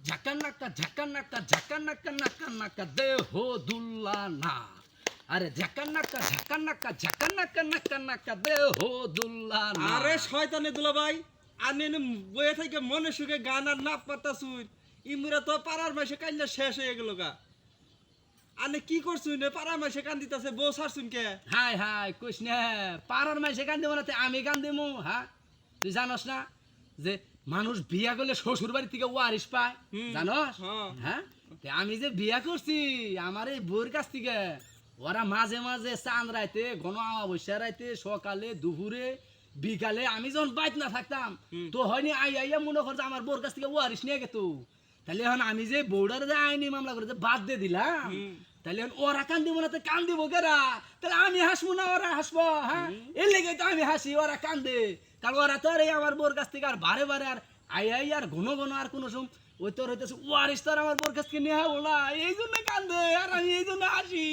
ঝাকানাকা ঝাকানাকা ঝাকানাকা নাকা নাকা দেহ দুল্লা না। আরে ঝাকানাকা ঝাকানাকা ঝাকানাকা নাকা নাকা দেহ দুল্লা না। আরে শয়তানে দুলা ভাই আনে বয়ে থেকে মনে সুখে গান আর না পারতাছুন ইমরা তো পাড়ার মাসে কান্না শেষ হয়ে গেল গা। আনে কি করছুন পাড়ার মাসে কান দিতাছে বউ ছাড়ছুন কে? হাই হাই কইস না পাড়ার মাইসে কান দিব না আমি কান দিমু। হ্যাঁ তুই জানস না যে মানুষ বিয়া করলে শ্বশুর বাড়ি থেকে ওয়ারিস পায়, জানস? হ্যাঁ আমি যে বিয়া করছি আমার এই বউর কাছ থেকে ওরা মাঝে মাঝে চাঁদ রাইতে ঘন অমাবস্যা রাইতে সকালে দুপুরে বিকালে আমি যখন বাইত না থাকতাম তো হয়নি আইয়া মনে করছে আমার বউর কাছ থেকে ওয়ারিস নিয়ে গেত। তাহলে এখন আমি যে বউডার যে আইনি মামলা করে যে বাদ দিয়ে দিলাম, তাহলে ওরা কান দিব না তো কান দিব কেরা? তাহলে আমি হাসবো না ওরা হাসবো? হ্যাঁ এর লেগে তো আমি হাসি, ওরা কান্দে। কারণ ওরা তো আর এই আমার বোর কাছ থেকে আর বারে বারে আর আই আর ঘন ঘন আর কোনো সময় ওই তোর হইতেছে ওয়ারিস তো আর আমার বোর কাছ থেকে নেওয়া হলো না, এই জন্য কান্দে আর আমি এই জন্য হাসি।